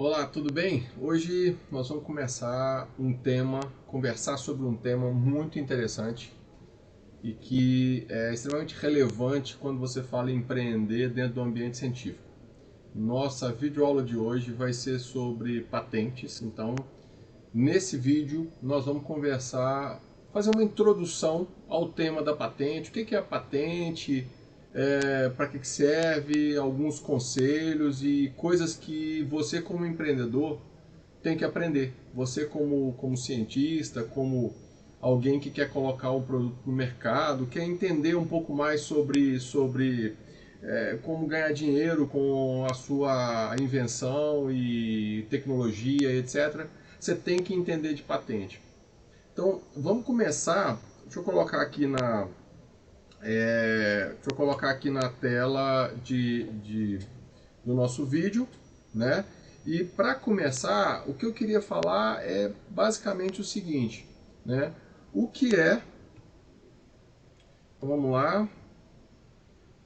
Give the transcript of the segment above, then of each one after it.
Olá, tudo bem? Hoje nós vamos conversar sobre um tema muito interessante e que é extremamente relevante quando você fala em empreender dentro do ambiente científico. Nossa videoaula de hoje vai ser sobre patentes, então nesse vídeo nós vamos fazer uma introdução ao tema da patente, o que é a patente, para que serve, alguns conselhos e coisas que você como empreendedor tem que aprender. Você como cientista, como alguém que quer colocar um produto no mercado, quer entender um pouco mais sobre como ganhar dinheiro com a sua invenção e tecnologia, etc. Você tem que entender de patente. Então, vamos começar. Deixa eu colocar aqui na tela do nosso vídeo, né? E para começar, o que eu queria falar é basicamente o seguinte, né? O que é, vamos lá,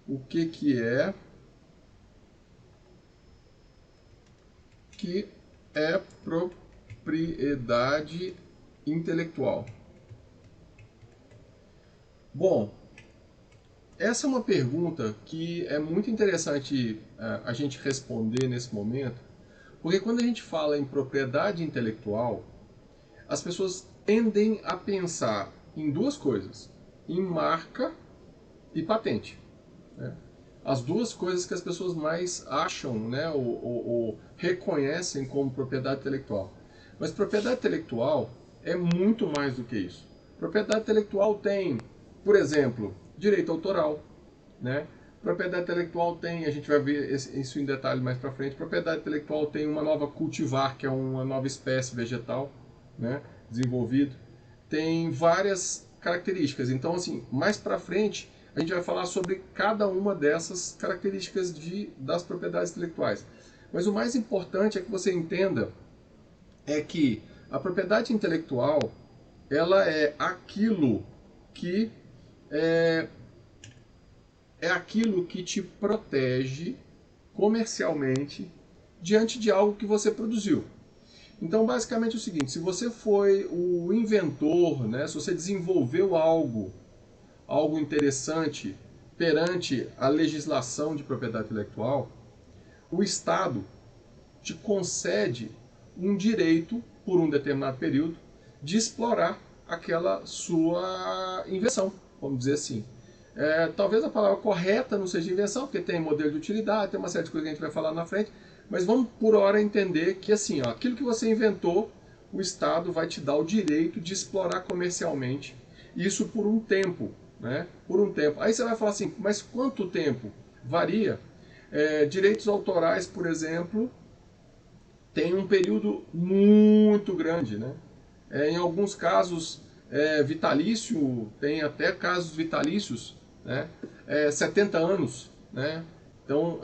o que é propriedade intelectual? Bom, essa é uma pergunta que é muito interessante a gente responder nesse momento, porque quando a gente fala em propriedade intelectual, as pessoas tendem a pensar em duas coisas: em marca e patente, né? As duas coisas que as pessoas mais acham, né, ou reconhecem como propriedade intelectual. Mas propriedade intelectual é muito mais do que isso. Propriedade intelectual tem, por exemplo, direito autoral, né? Propriedade intelectual tem, a gente vai ver isso em detalhe mais para frente. Propriedade intelectual tem uma nova cultivar, que é uma nova espécie vegetal, né, desenvolvido. Tem várias características. Então, assim, mais para frente a gente vai falar sobre cada uma dessas características das propriedades intelectuais. Mas o mais importante é que você entenda que a propriedade intelectual ela é, é aquilo que te protege comercialmente diante de algo que você produziu. Então, basicamente é o seguinte: se você foi o inventor, né, se você desenvolveu algo interessante perante a legislação de propriedade intelectual, o Estado te concede um direito, por um determinado período, de explorar aquela sua invenção, vamos dizer assim. Talvez a palavra correta não seja invenção, porque tem modelo de utilidade, tem uma série de coisas que a gente vai falar na frente, mas vamos por hora entender que assim, ó, aquilo que você inventou, o Estado vai te dar o direito de explorar comercialmente, isso por um tempo, né? Por um tempo. Aí você vai falar assim, mas quanto tempo? Varia. Direitos autorais, por exemplo, tem um período muito grande, né? Em alguns casos vitalício, tem até casos vitalícios, né? 70 anos, né? Então,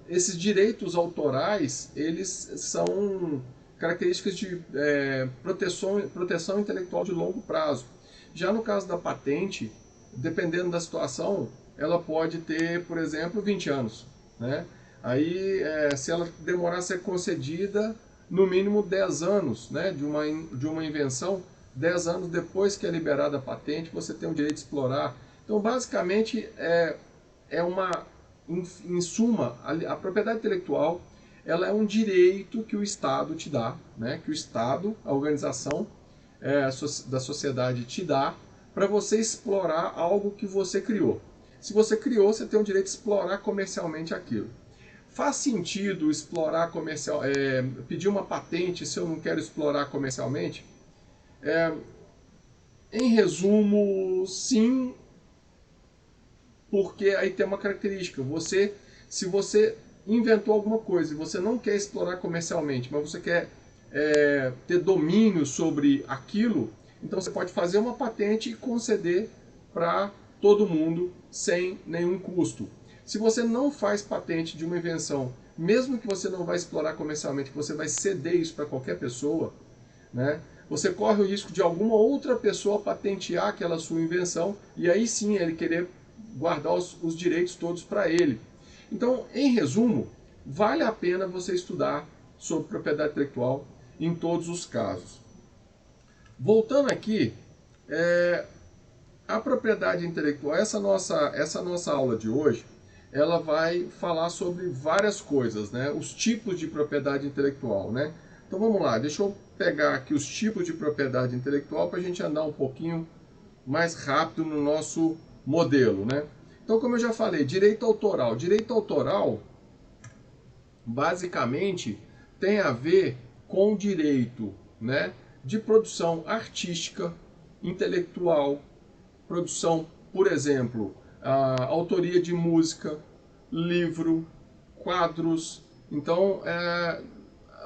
esses direitos autorais, eles são características de proteção intelectual de longo prazo. Já no caso da patente, dependendo da situação, ela pode ter, por exemplo, 20 anos, né? Aí, se ela demorar a ser concedida, no mínimo 10 anos, né, de uma invenção, 10 anos depois que é liberada a patente, você tem o direito de explorar. Então, basicamente, em suma, a propriedade intelectual ela é um direito que o Estado te dá, né, que o Estado, a organização da sociedade te dá para você explorar algo que você criou. Se você criou, você tem o direito de explorar comercialmente aquilo. Faz sentido pedir uma patente se eu não quero explorar comercialmente? Em resumo, sim, porque aí tem uma característica. Se você inventou alguma coisa e você não quer explorar comercialmente, mas você quer ter domínio sobre aquilo, então você pode fazer uma patente e conceder para todo mundo sem nenhum custo. Se você não faz patente de uma invenção, mesmo que você não vai explorar comercialmente, que você vai ceder isso para qualquer pessoa, né? Você corre o risco de alguma outra pessoa patentear aquela sua invenção e aí sim ele querer guardar os direitos todos para ele. Então, em resumo, vale a pena você estudar sobre propriedade intelectual em todos os casos. Voltando aqui, a propriedade intelectual, essa nossa aula de hoje, ela vai falar sobre várias coisas, né? Os tipos de propriedade intelectual, né? Então vamos lá, deixa eu pegar aqui os tipos de propriedade intelectual para a gente andar um pouquinho mais rápido no nosso modelo, né? Então, como eu já falei, direito autoral. Direito autoral, basicamente, tem a ver com direito, né, de produção artística, intelectual, produção, por exemplo, a autoria de música, livro, quadros. Então,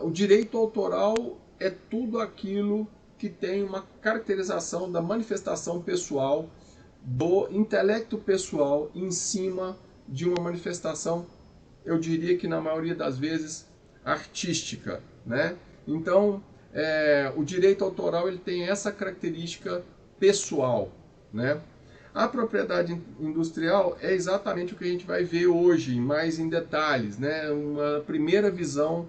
o direito autoral é tudo aquilo que tem uma caracterização da manifestação pessoal, do intelecto pessoal em cima de uma manifestação, eu diria que na maioria das vezes, artística, né? Então, o direito autoral ele tem essa característica pessoal, né? A propriedade industrial é exatamente o que a gente vai ver hoje, mais em detalhes, né? Uma primeira visão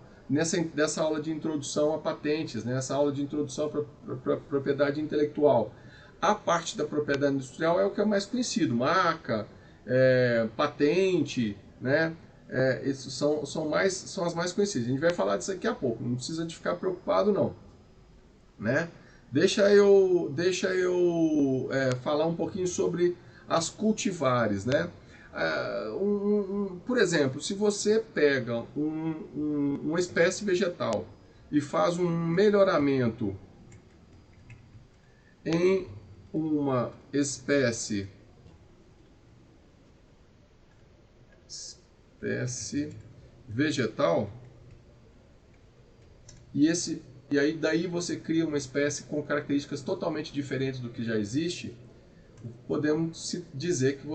dessa aula de introdução a patentes, né? Essa aula de introdução para propriedade intelectual. A parte da propriedade industrial é o que é mais conhecido, marca, patente, né? Esses são as mais conhecidas. A gente vai falar disso daqui a pouco, não precisa de ficar preocupado não, né? Deixa eu falar um pouquinho sobre as cultivares, né? Por exemplo, se você pega uma espécie vegetal e faz um melhoramento em uma espécie vegetal e aí daí você cria uma espécie com características totalmente diferentes do que já existe, podemos dizer que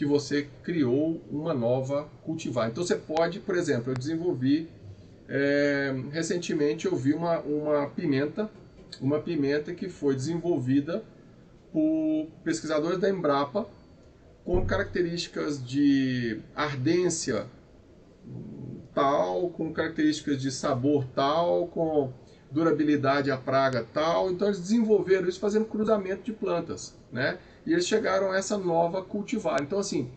você criou uma nova cultivar. Então você pode, por exemplo, eu desenvolvi recentemente eu vi uma pimenta que foi desenvolvida por pesquisadores da Embrapa com características de ardência tal, com características de sabor tal, com durabilidade à praga tal. Então eles desenvolveram isso fazendo cruzamento de plantas, né? E eles chegaram a essa nova cultivar. Então assim,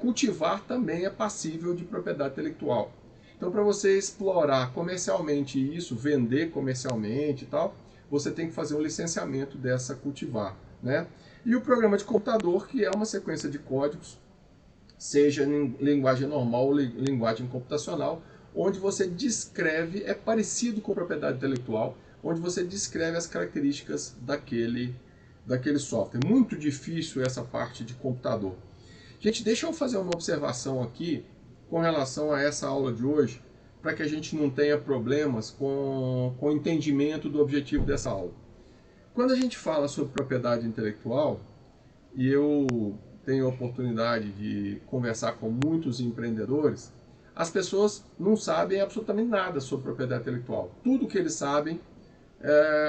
cultivar também é passível de propriedade intelectual. Então para você explorar comercialmente isso, vender comercialmente e tal, você tem que fazer um licenciamento dessa cultivar, né? E o programa de computador, que é uma sequência de códigos, seja em linguagem normal ou linguagem computacional, onde você descreve, é parecido com propriedade intelectual, onde você descreve as características daquele software. Muito difícil essa parte de computador. Gente, deixa eu fazer uma observação aqui com relação a essa aula de hoje, para que a gente não tenha problemas com o entendimento do objetivo dessa aula. Quando a gente fala sobre propriedade intelectual, e eu tenho a oportunidade de conversar com muitos empreendedores, as pessoas não sabem absolutamente nada sobre propriedade intelectual. Tudo que eles sabem,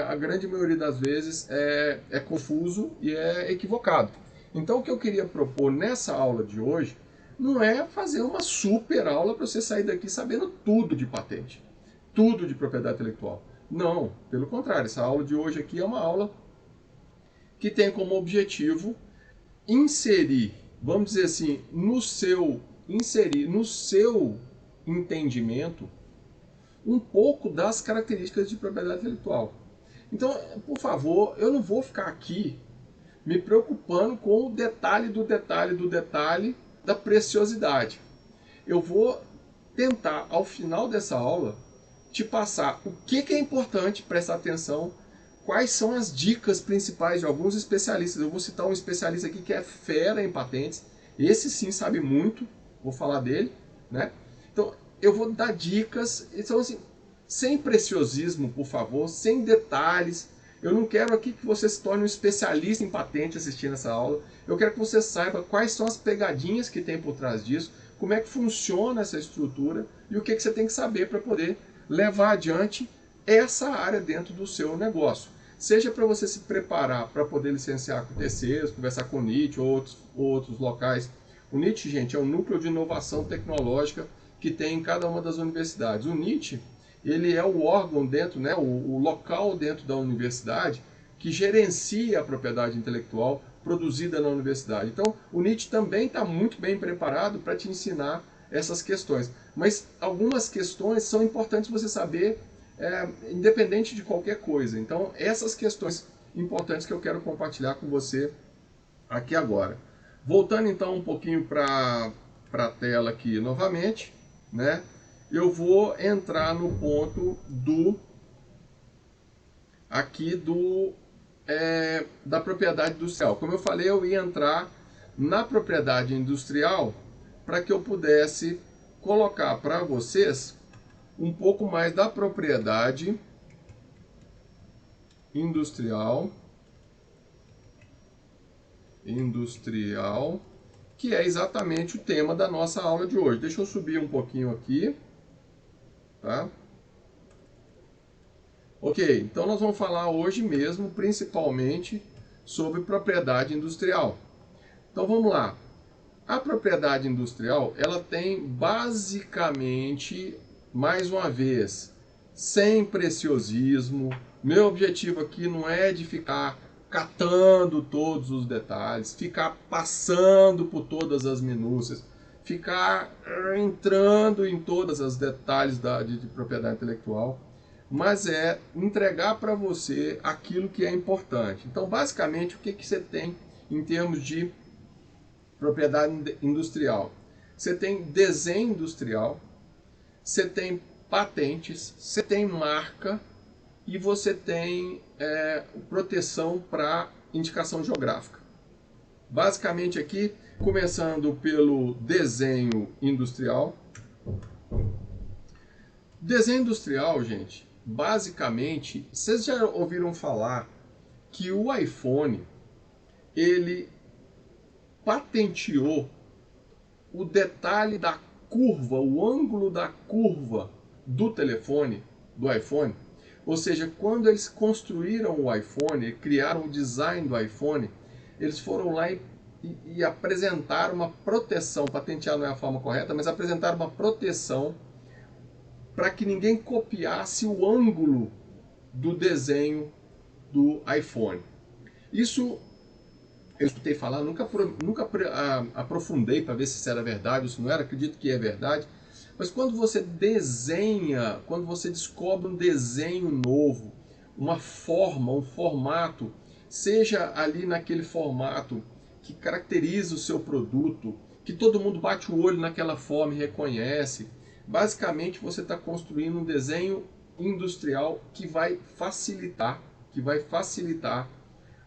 a grande maioria das vezes, é confuso e é equivocado. Então o que eu queria propor nessa aula de hoje não é fazer uma super aula para você sair daqui sabendo tudo de patente, tudo de propriedade intelectual. Não, pelo contrário, essa aula de hoje aqui é uma aula que tem como objetivo inserir, vamos dizer assim, no seu entendimento um pouco das características de propriedade intelectual. Então, por favor, eu não vou ficar aqui me preocupando com o detalhe do detalhe do detalhe da preciosidade. Eu vou tentar, ao final dessa aula, te passar o que é importante prestar atenção, quais são as dicas principais de alguns especialistas. Eu vou citar um especialista aqui que é fera em patentes, esse sim sabe muito, vou falar dele, né? Então, eu vou dar dicas, então assim, sem preciosismo, por favor, sem detalhes. Eu não quero aqui que você se torne um especialista em patente assistindo essa aula. Eu quero que você saiba quais são as pegadinhas que tem por trás disso, como é que funciona essa estrutura e o que você tem que saber para poder levar adiante essa área dentro do seu negócio. Seja para você se preparar para poder licenciar com terceiros, conversar com o NIT ou outros locais. O NIT, gente, é um núcleo de inovação tecnológica que tem em cada uma das universidades. O NIT, ele é o órgão dentro, né, o local dentro da universidade que gerencia a propriedade intelectual produzida na universidade. Então, o NIT também está muito bem preparado para te ensinar essas questões. Mas algumas questões são importantes você saber, independente de qualquer coisa. Então, essas questões importantes que eu quero compartilhar com você aqui agora. Voltando então um pouquinho para a tela aqui novamente, né? Eu vou entrar no ponto da propriedade industrial. Como eu falei, eu ia entrar na propriedade industrial para que eu pudesse colocar para vocês um pouco mais da propriedade industrial, que é exatamente o tema da nossa aula de hoje. Deixa eu subir um pouquinho aqui, tá? Ok, então nós vamos falar hoje mesmo, principalmente, sobre propriedade industrial. Então vamos lá. A propriedade industrial, ela tem basicamente, mais uma vez, sem preciosismo. Meu objetivo aqui não é de ficar catando todos os detalhes, ficar passando por todas as minúcias, ficar entrando em todos os detalhes de propriedade intelectual, mas é entregar para você aquilo que é importante. Então, basicamente, o que você tem em termos de propriedade industrial? Você tem desenho industrial, você tem patentes, você tem marca e você tem proteção para indicação geográfica. Basicamente aqui, começando pelo desenho industrial. Desenho industrial, gente, basicamente, vocês já ouviram falar que o iPhone, ele patenteou o detalhe da curva, o ângulo da curva do telefone, do iPhone. Ou seja, quando eles construíram o iPhone, criaram o design do iPhone, eles foram lá e apresentaram uma proteção, patentear não é a forma correta, mas apresentaram uma proteção para que ninguém copiasse o ângulo do desenho do iPhone. Isso eu escutei falar, nunca aprofundei para ver se isso era verdade ou se não era, acredito que é verdade. Mas quando você desenha, quando você descobre um desenho novo, uma forma, um formato, seja ali naquele formato que caracteriza o seu produto, que todo mundo bate o olho naquela forma e reconhece, basicamente você está construindo um desenho industrial que vai facilitar,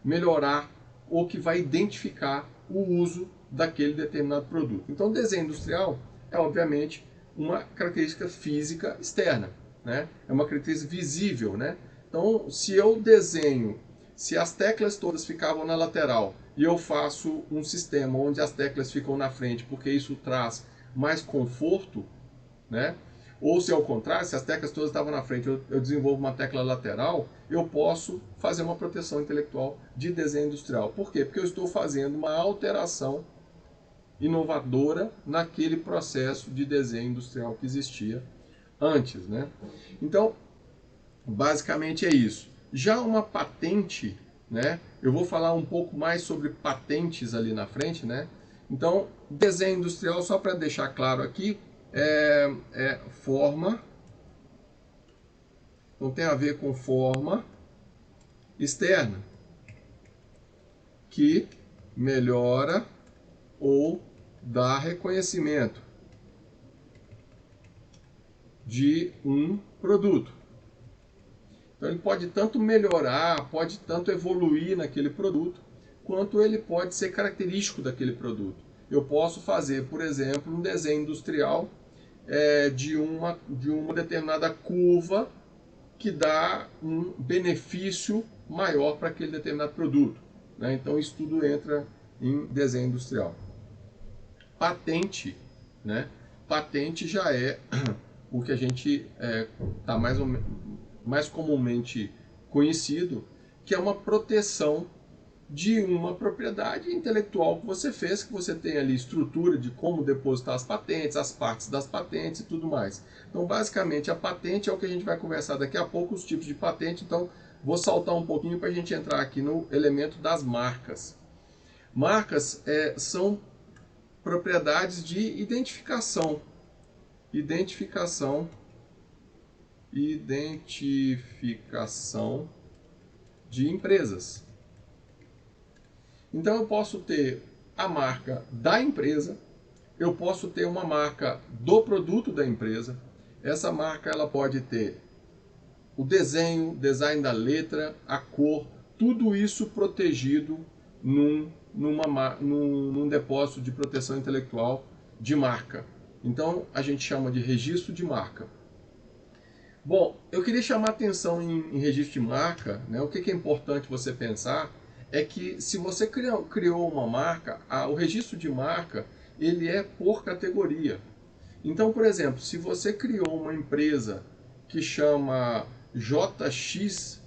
melhorar ou que vai identificar o uso daquele determinado produto. Então, o desenho industrial é, obviamente, uma característica física externa, né? É uma característica visível, né? Então, se eu desenho, se as teclas todas ficavam na lateral e eu faço um sistema onde as teclas ficam na frente, porque isso traz mais conforto, né? Ou se ao contrário, se as teclas todas estavam na frente, eu desenvolvo uma tecla lateral, eu posso fazer uma proteção intelectual de desenho industrial. Por quê? Porque eu estou fazendo uma alteração inovadora naquele processo de desenho industrial que existia antes, né? Então, basicamente é isso. Já uma patente, né? Eu vou falar um pouco mais sobre patentes ali na frente, né? Então, desenho industrial, só para deixar claro aqui, forma. Então tem a ver com forma externa que melhora ou dá reconhecimento de um produto. Então ele pode tanto melhorar, pode tanto evoluir naquele produto, quanto ele pode ser característico daquele produto. Eu posso fazer, por exemplo, um desenho industrial de uma determinada curva que dá um benefício maior para aquele determinado produto, né? Então isso tudo entra em desenho industrial. Patente, né? Patente já é o que a gente está mais comumente conhecido, que é uma proteção de uma propriedade intelectual que você fez, que você tem ali estrutura de como depositar as patentes, as partes das patentes e tudo mais. Então, basicamente, a patente é o que a gente vai conversar daqui a pouco, os tipos de patente. Então, vou saltar um pouquinho para a gente entrar aqui no elemento das marcas. Marcas são propriedades de identificação. Identificação de empresas. Então eu posso ter a marca da empresa, eu posso ter uma marca do produto da empresa. Essa marca ela pode ter o design da letra, a cor, tudo isso protegido num depósito de proteção intelectual de marca. Então a gente chama de registro de marca. Bom, eu queria chamar a atenção em registro de marca, né? O que é importante você pensar é que se você criou uma marca, o registro de marca ele é por categoria. Então, por exemplo, se você criou uma empresa que chama JX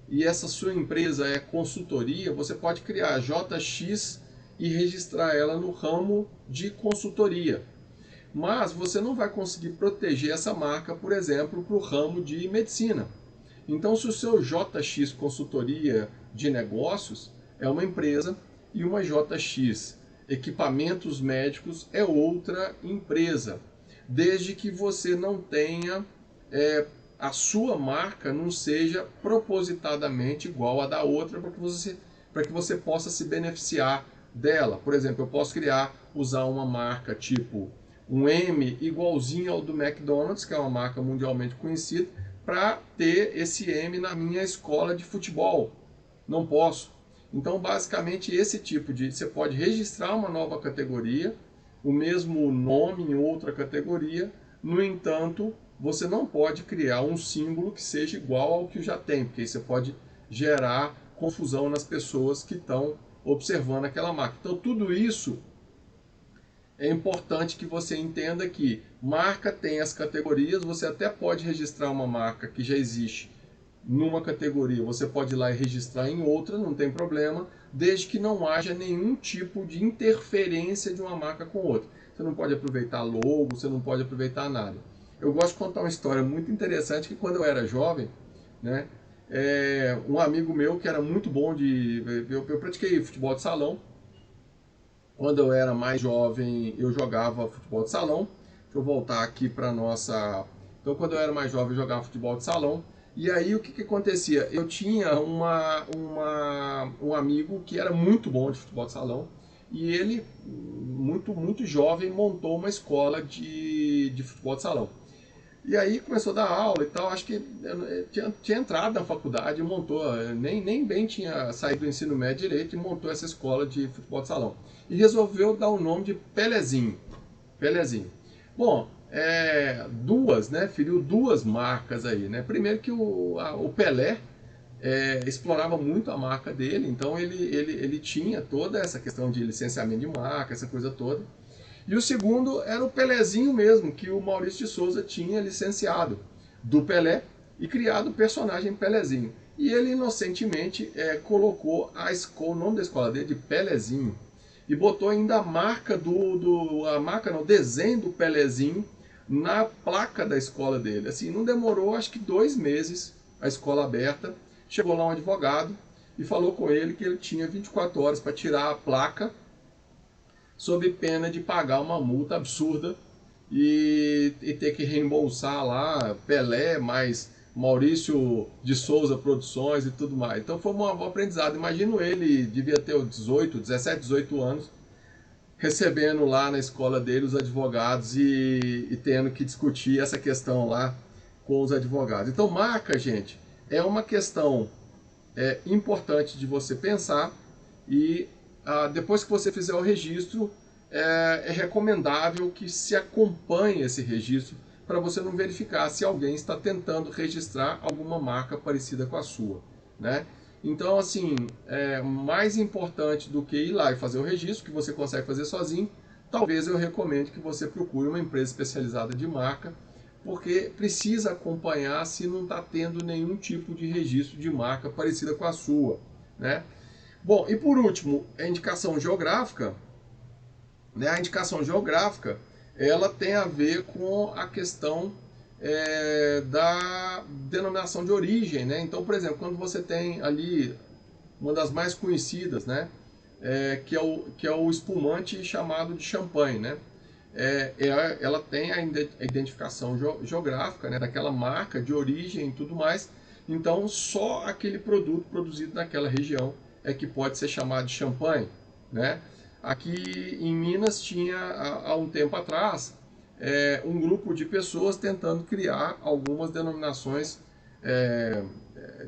e essa sua empresa é consultoria, você pode criar JX e registrar ela no ramo de consultoria. Mas você não vai conseguir proteger essa marca, por exemplo, para o ramo de medicina. Então, se o seu JX Consultoria de Negócios é uma empresa e uma JX Equipamentos Médicos é outra empresa, desde que você não tenha, a sua marca não seja propositadamente igual à da outra para que você possa se beneficiar dela. Por exemplo, eu posso usar uma marca tipo um M igualzinho ao do McDonald's, que é uma marca mundialmente conhecida, para ter esse M na minha escola de futebol. Não posso. Então, basicamente, esse tipo de... Você pode registrar uma nova categoria, o mesmo nome em outra categoria, no entanto, você não pode criar um símbolo que seja igual ao que já tem, porque isso pode gerar confusão nas pessoas que estão observando aquela marca. Então, tudo isso é importante que você entenda que marca tem as categorias, você até pode registrar uma marca que já existe numa categoria, você pode ir lá e registrar em outra, não tem problema, desde que não haja nenhum tipo de interferência de uma marca com outra. Você não pode aproveitar logo, você não pode aproveitar nada. Eu gosto de contar uma história muito interessante que quando eu era jovem, né, um amigo meu que era muito bom eu pratiquei futebol de salão. Quando eu era mais jovem, eu jogava futebol de salão. Deixa eu voltar aqui para nossa... Então, quando eu era mais jovem, eu jogava futebol de salão. E aí, o que acontecia? Eu tinha um amigo que era muito bom de futebol de salão. E ele, muito jovem, montou uma escola de futebol de salão. E aí começou a dar aula e tal, acho que tinha entrado na faculdade, montou, nem bem tinha saído do ensino médio direito e montou essa escola de futebol de salão. E resolveu dar o nome de Pelezinho. Pelezinho. Bom, feriu duas marcas aí, né? Primeiro que o Pelé explorava muito a marca dele, então ele tinha toda essa questão de licenciamento de marca, essa coisa toda. E o segundo era o Pelezinho mesmo, que o Maurício de Souza tinha licenciado do Pelé e criado o personagem Pelezinho. E ele inocentemente colocou o nome da escola dele de Pelezinho e botou ainda a marca o desenho do Pelezinho na placa da escola dele. Assim, não demorou acho que 2 meses a escola aberta. Chegou lá um advogado e falou com ele que ele tinha 24 horas para tirar a placa, sob pena de pagar uma multa absurda e ter que reembolsar lá Pelé, mais Maurício de Souza Produções e tudo mais. Então foi um aprendizado. Imagino ele, devia ter 17, 18 anos, recebendo lá na escola dele os advogados e tendo que discutir essa questão lá com os advogados. Então marca, gente, é uma questão importante de você pensar e depois que você fizer o registro, é recomendável que se acompanhe esse registro para você não verificar se alguém está tentando registrar alguma marca parecida com a sua, né? Então, assim, mais importante do que ir lá e fazer o registro, que você consegue fazer sozinho, talvez eu recomende que você procure uma empresa especializada de marca, porque precisa acompanhar se não está tendo nenhum tipo de registro de marca parecida com a sua, né? Bom, e por último, a indicação geográfica, né? A indicação geográfica, ela tem a ver com a questão da denominação de origem, né? Então, por exemplo, quando você tem ali uma das mais conhecidas, né? Que é o espumante chamado de champanhe, né? Ela tem a identificação geográfica, né? Daquela marca de origem e tudo mais. Então, só aquele produto produzido naquela região é que pode ser chamado de champanhe, né? Aqui em Minas tinha, há um tempo atrás, um grupo de pessoas tentando criar algumas denominações é,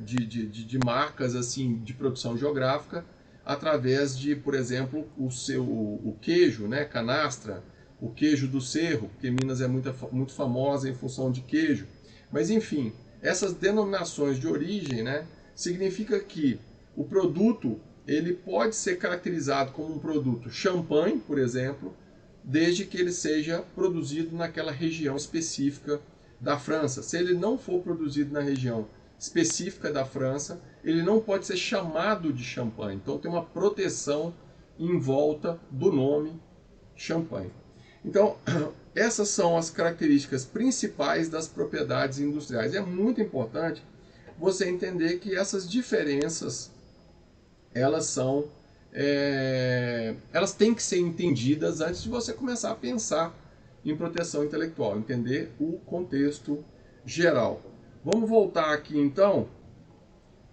de marcas assim de produção geográfica através de, por exemplo, o queijo, né, canastra, o queijo do Cerro, porque Minas é muito famosa em função de queijo. Mas enfim, essas denominações de origem, né, significa que o produto ele pode ser caracterizado como um produto champanhe, por exemplo, desde que ele seja produzido naquela região específica da França. Se ele não for produzido na região específica da França, ele não pode ser chamado de champanhe. Então tem uma proteção em volta do nome champanhe. Então, essas são as características principais das propriedades industriais. É muito importante você entender que essas diferenças elas são elas têm que ser entendidas antes de você começar a pensar em proteção intelectual, entender o contexto geral. Vamos voltar aqui então,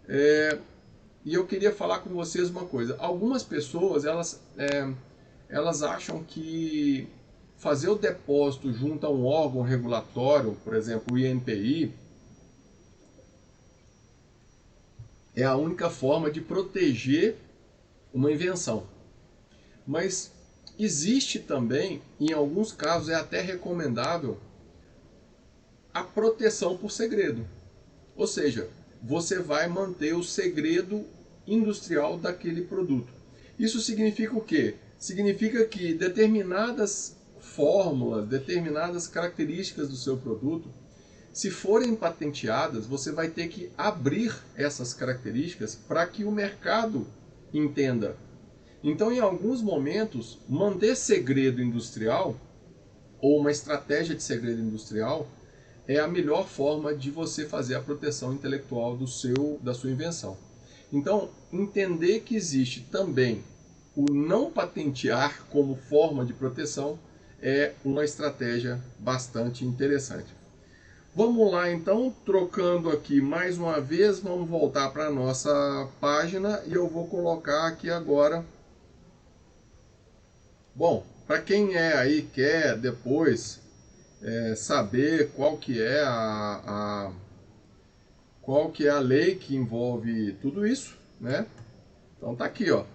e eu queria falar com vocês uma coisa. Algumas pessoas elas acham que fazer o depósito junto a um órgão regulatório, por exemplo, o INPI, é a única forma de proteger uma invenção. Mas existe também, em alguns casos é até recomendável, a proteção por segredo. Ou seja, você vai manter o segredo industrial daquele produto. Isso significa o quê? Significa que determinadas fórmulas, determinadas características do seu produto, se forem patenteadas, você vai ter que abrir essas características para que o mercado entenda. Então, em alguns momentos, manter segredo industrial ou uma estratégia de segredo industrial é a melhor forma de você fazer a proteção intelectual da sua invenção. Então, entender que existe também o não patentear como forma de proteção é uma estratégia bastante interessante. Vamos lá então, trocando aqui mais uma vez, vamos voltar para a nossa página e eu vou colocar aqui agora. Bom, para quem aí quer depois saber qual que é a lei que envolve tudo isso, né? Então tá aqui, ó.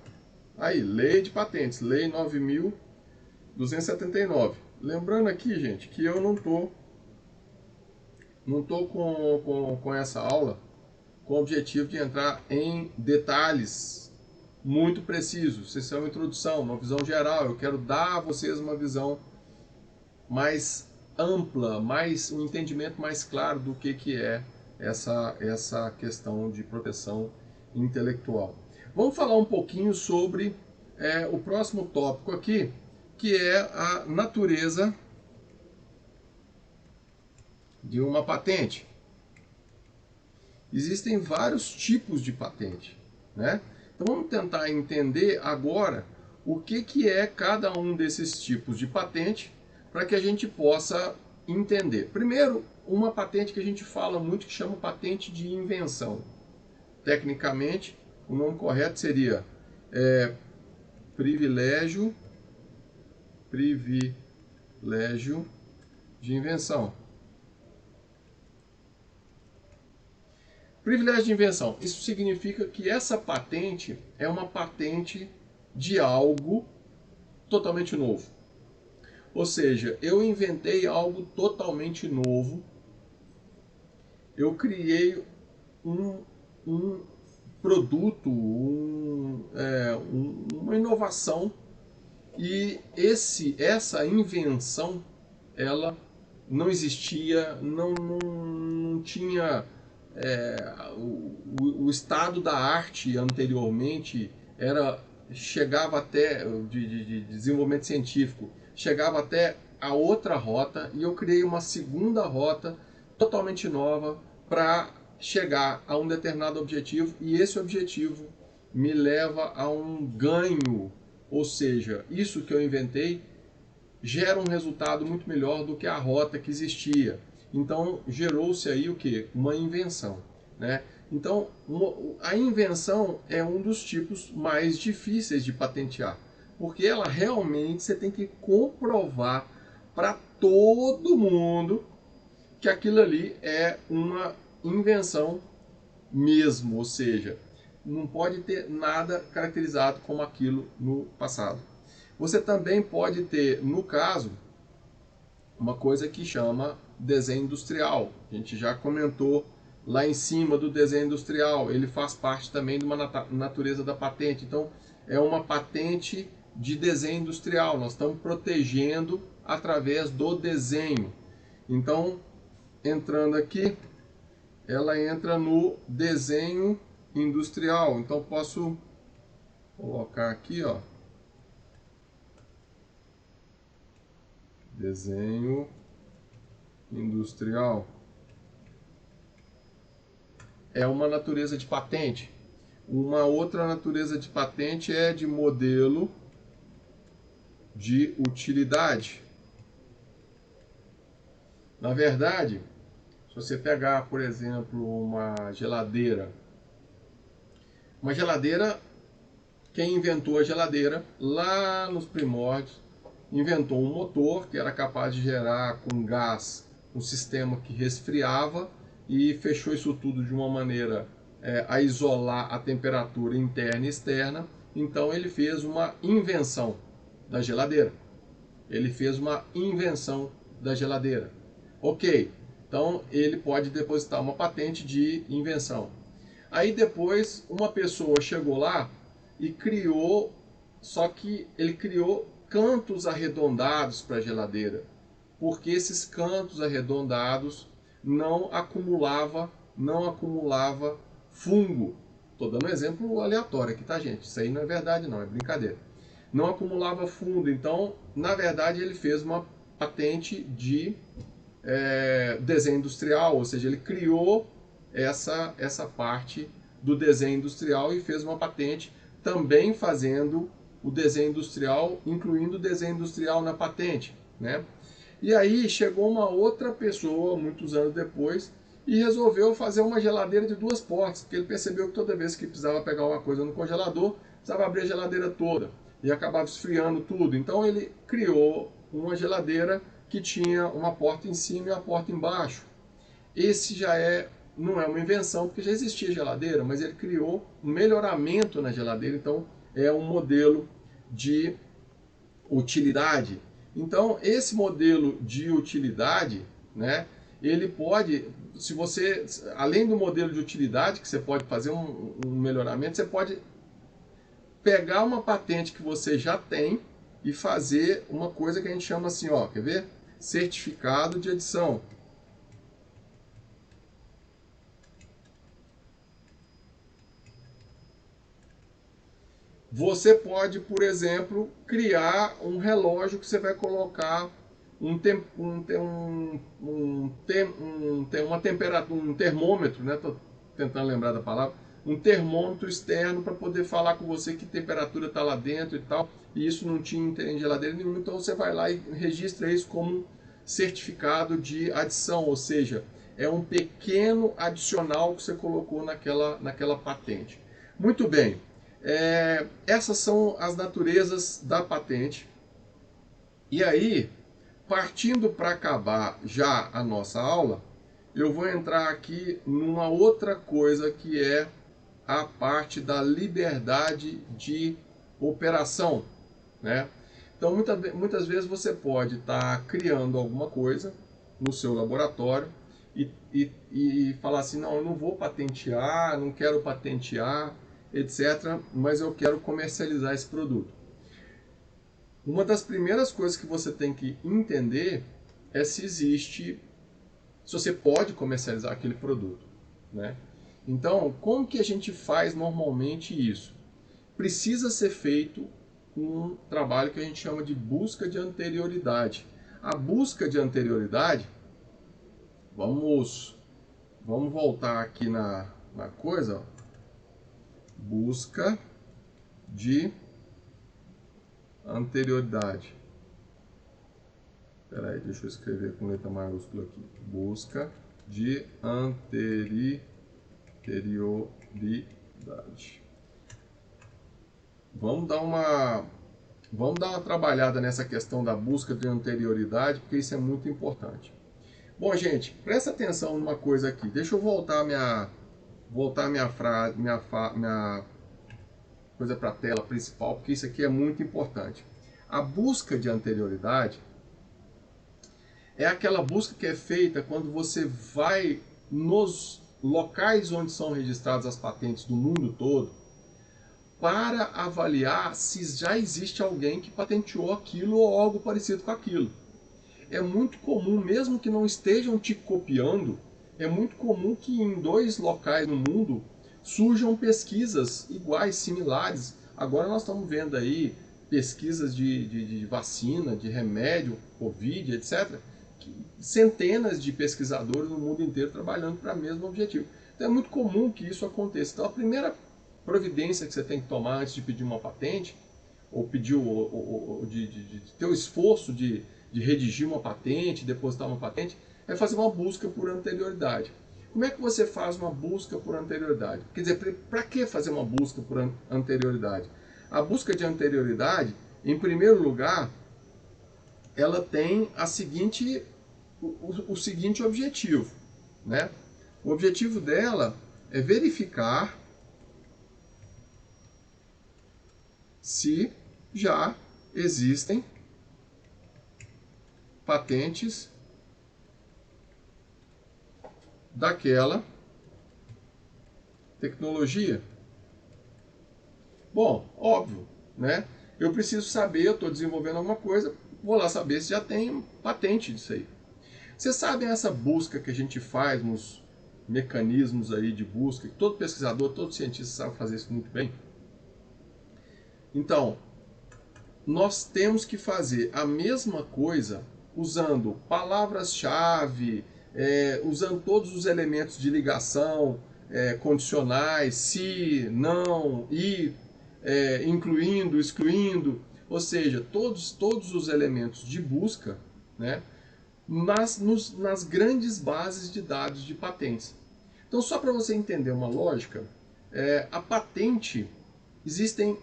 Aí, Lei de Patentes, Lei 9.279. Lembrando aqui, gente, que eu não tô com essa aula com o objetivo de entrar em detalhes muito precisos. Isso é uma introdução, uma visão geral. Eu quero dar a vocês uma visão mais ampla, um entendimento mais claro do que é essa questão de proteção intelectual. Vamos falar um pouquinho sobre o próximo tópico aqui, que é a natureza de uma patente. Existem vários tipos de patente, né? Então vamos tentar entender agora o que é cada um desses tipos de patente para que a gente possa entender. Primeiro, uma patente que a gente fala muito que chama patente de invenção. Tecnicamente, o nome correto seria privilégio de invenção. Privilégio de invenção. Isso significa que essa patente é uma patente de algo totalmente novo. Ou seja, eu inventei algo totalmente novo. Eu criei um produto, uma inovação, e essa invenção ela não existia, não tinha o estado da arte anteriormente chegava até, de desenvolvimento científico, chegava até a outra rota, e eu criei uma segunda rota totalmente nova para chegar a um determinado objetivo, e esse objetivo me leva a um ganho, ou seja, isso que eu inventei gera um resultado muito melhor do que a rota que existia. Então gerou-se aí o que? Uma invenção, né? Então a invenção é um dos tipos mais difíceis de patentear, porque ela realmente você tem que comprovar para todo mundo que aquilo ali é uma invenção mesmo, ou seja, não pode ter nada caracterizado como aquilo no passado. Você também pode ter, no caso, uma coisa que chama desenho industrial. A gente já comentou lá em cima do desenho industrial. Ele faz parte também de uma natureza da patente. Então, é uma patente de desenho industrial. Nós estamos protegendo através do desenho. Então, entrando aqui, ela entra no desenho industrial. Então, posso colocar aqui, ó. Desenho industrial. É uma natureza de patente. Uma outra natureza de patente é de modelo de utilidade. Na verdade, se você pegar, por exemplo, uma geladeira, quem inventou a geladeira lá nos primórdios, inventou um motor que era capaz de gerar com gás um sistema que resfriava e fechou isso tudo de uma maneira a isolar a temperatura interna e externa. Então ele fez uma invenção da geladeira. Ele fez uma invenção da geladeira. Ok, então ele pode depositar uma patente de invenção. Aí depois uma pessoa chegou lá e criou, só que ele criou cantos arredondados para a geladeira, porque esses cantos arredondados não acumulava fungo. Estou dando um exemplo aleatório aqui, tá, gente? Isso aí não é verdade, não, é brincadeira. Não acumulava fungo, então, na verdade, ele fez uma patente de desenho industrial, ou seja, ele criou essa parte do desenho industrial e fez uma patente também fazendo o desenho industrial, incluindo o desenho industrial na patente, né? E aí chegou uma outra pessoa, muitos anos depois, e resolveu fazer uma geladeira de 2 portas, porque ele percebeu que toda vez que precisava pegar uma coisa no congelador, precisava abrir a geladeira toda e acabava esfriando tudo. Então ele criou uma geladeira que tinha uma porta em cima e uma porta embaixo. Esse não é uma invenção, porque já existia geladeira, mas ele criou um melhoramento na geladeira, então é um modelo de utilidade. Então, esse modelo de utilidade, né, ele pode, se você, além do modelo de utilidade, que você pode fazer um melhoramento, você pode pegar uma patente que você já tem e fazer uma coisa que a gente chama assim, ó, quer ver? Certificado de edição. Você pode, por exemplo, criar um relógio que você vai colocar uma temperatura, um termômetro, né? Tô tentando lembrar da palavra, um termômetro externo para poder falar com você que temperatura está lá dentro e tal. E isso não tinha em geladeira nenhuma, então você vai lá e registra isso como certificado de adição, ou seja, é um pequeno adicional que você colocou naquela patente. Muito bem. Essas são as naturezas da patente. E aí, partindo para acabar já a nossa aula, eu vou entrar aqui numa outra coisa que é a parte da liberdade de operação, né? Então, muitas vezes você pode estar criando alguma coisa no seu laboratório e falar assim, não, eu não vou patentear, não quero patentear, etc., mas eu quero comercializar esse produto. Uma das primeiras coisas que você tem que entender é se você pode comercializar aquele produto, né? Então, como que a gente faz normalmente isso? precisa ser feito um trabalho que a gente chama de busca de anterioridade. A busca de anterioridade, vamos voltar aqui na coisa, ó. Busca de anterioridade. Espera aí, deixa eu escrever com letra maiúscula aqui. Busca de anterioridade. Vamos dar uma trabalhada nessa questão da busca de anterioridade, porque isso é muito importante. Bom, gente, presta atenção numa coisa aqui. Deixa eu voltar minha coisa para a tela principal, porque isso aqui é muito importante. A busca de anterioridade é aquela busca que é feita quando você vai nos locais onde são registradas as patentes do mundo todo para avaliar se já existe alguém que patenteou aquilo ou algo parecido com aquilo. É muito comum, mesmo que não estejam te copiando, é muito comum que em 2 locais no mundo surjam pesquisas iguais, similares. Agora nós estamos vendo aí pesquisas de vacina, de remédio, Covid, etc. Centenas de pesquisadores no mundo inteiro trabalhando para o mesmo objetivo. Então é muito comum que isso aconteça. Então a primeira providência que você tem que tomar antes de pedir uma patente, ou pedir de ter o esforço de redigir uma patente, depositar uma patente, é fazer uma busca por anterioridade. Como é que você faz uma busca por anterioridade? Quer dizer, para que fazer uma busca por anterioridade? A busca de anterioridade, em primeiro lugar, ela tem o seguinte objetivo, né? O objetivo dela é verificar se já existem patentes daquela tecnologia. Bom, óbvio, né? Eu preciso saber, eu estou desenvolvendo alguma coisa, vou lá saber se já tem patente disso aí. Vocês sabem essa busca que a gente faz nos mecanismos aí de busca, que todo pesquisador, todo cientista sabe fazer isso muito bem? Então, nós temos que fazer a mesma coisa usando palavras-chave, usando todos os elementos de ligação, condicionais, se, não, e, incluindo, excluindo, ou seja, todos os elementos de busca, né, nas grandes bases de dados de patentes. Então, só para você entender uma lógica, a patente, existem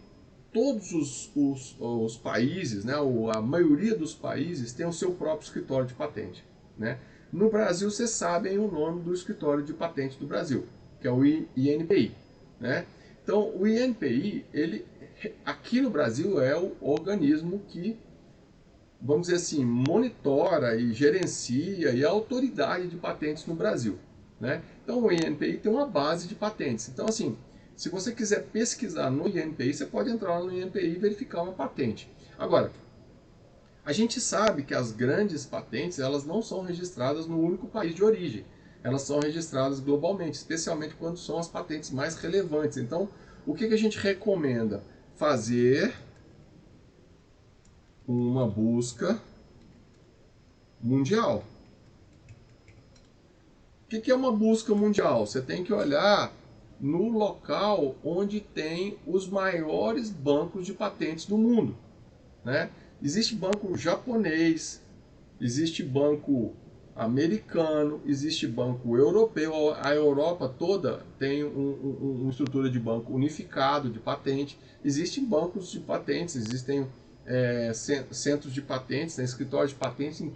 todos os países, né, a maioria dos países tem o seu próprio escritório de patente, né? No Brasil, vocês sabem o nome do escritório de patente do Brasil, que é o INPI, né? Então, o INPI, ele, aqui no Brasil, é o organismo que, vamos dizer assim, monitora e gerencia e é a autoridade de patentes no Brasil, né? Então, o INPI tem uma base de patentes. Então, assim, se você quiser pesquisar no INPI, você pode entrar lá no INPI e verificar uma patente. Agora, a gente sabe que as grandes patentes, elas não são registradas no único país de origem. Elas são registradas globalmente, especialmente quando são as patentes mais relevantes. Então, o que a gente recomenda? Fazer uma busca mundial. O que é uma busca mundial? Você tem que olhar no local onde tem os maiores bancos de patentes do mundo, né? Existe banco japonês, existe banco americano, existe banco europeu. A Europa toda tem uma estrutura de banco unificado de patente. Existem bancos de patentes, existem centros de patentes, né, escritórios de patentes em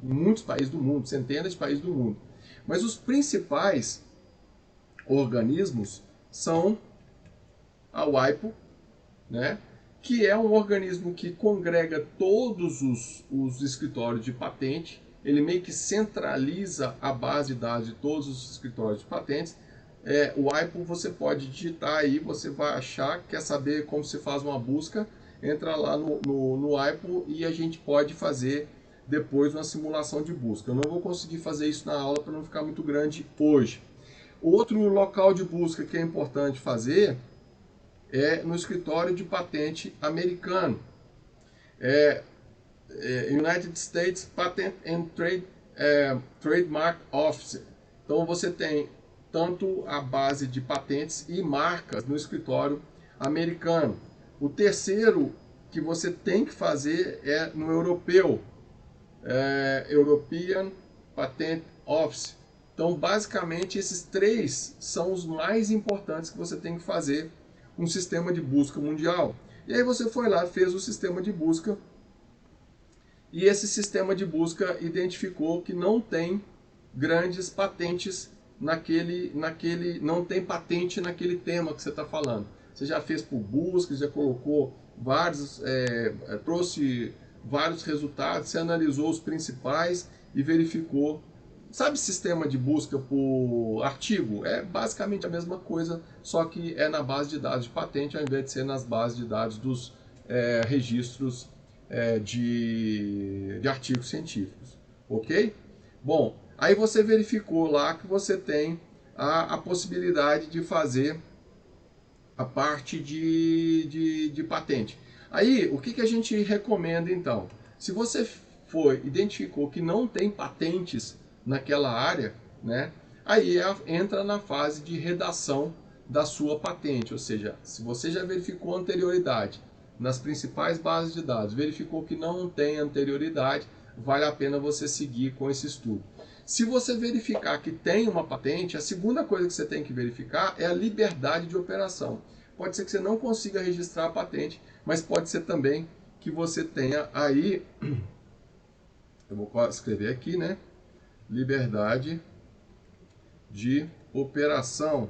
muitos países do mundo, centenas de países do mundo. Mas os principais organismos são a WIPO, né, que é um organismo que congrega todos os escritórios de patente. Ele meio que centraliza a base de dados de todos os escritórios de patentes. O WIPO você pode digitar aí, você vai achar, quer saber como se faz uma busca, entra lá no WIPO e a gente pode fazer depois uma simulação de busca. Eu não vou conseguir fazer isso na aula para não ficar muito grande hoje. Outro local de busca que é importante fazer é no escritório de patente americano. United States Patent and Trademark Office. Então você tem tanto a base de patentes e marcas no escritório americano. O terceiro que você tem que fazer é no europeu, European Patent Office. Então basicamente esses três são os mais importantes que você tem que fazer um sistema de busca mundial. E aí você foi lá, fez o sistema de busca, e esse sistema de busca identificou que não tem grandes patentes não tem patente naquele tema que você está falando. Você já fez por busca, já colocou vários, trouxe vários resultados, você analisou os principais e verificou. Sabe sistema de busca por artigo? É basicamente a mesma coisa, só que é na base de dados de patente ao invés de ser nas bases de dados dos registros de artigos científicos, ok? Bom, aí você verificou lá que você tem a possibilidade de fazer a parte de patente. Aí, o que a gente recomenda então? Se você identificou que não tem patentes naquela área, né, aí entra na fase de redação da sua patente, ou seja, se você já verificou anterioridade nas principais bases de dados, verificou que não tem anterioridade, vale a pena você seguir com esse estudo. Se você verificar que tem uma patente, a segunda coisa que você tem que verificar é a liberdade de operação. Pode ser que você não consiga registrar a patente, mas pode ser também que você tenha aí, eu vou escrever aqui, né? Liberdade de operação.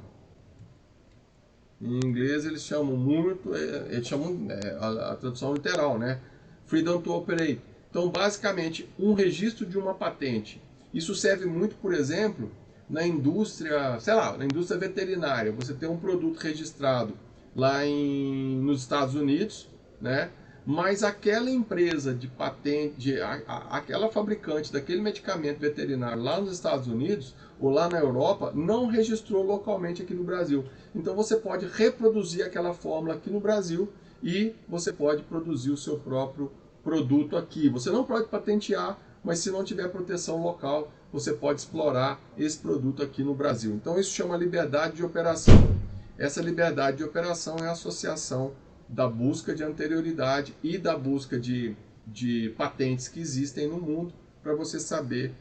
Em inglês eles chamam a tradução literal, né? Freedom to operate. Então, basicamente, um registro de uma patente. Isso serve muito, por exemplo, na indústria, sei lá, na indústria veterinária. Você tem um produto registrado lá nos Estados Unidos, né? Mas aquela empresa de patente, aquela fabricante daquele medicamento veterinário lá nos Estados Unidos ou lá na Europa não registrou localmente aqui no Brasil. Então você pode reproduzir aquela fórmula aqui no Brasil e você pode produzir o seu próprio produto aqui. Você não pode patentear, mas se não tiver proteção local, você pode explorar esse produto aqui no Brasil. Então isso chama liberdade de operação. Essa liberdade de operação é a associação da busca de anterioridade e da busca de patentes que existem no mundo para você saber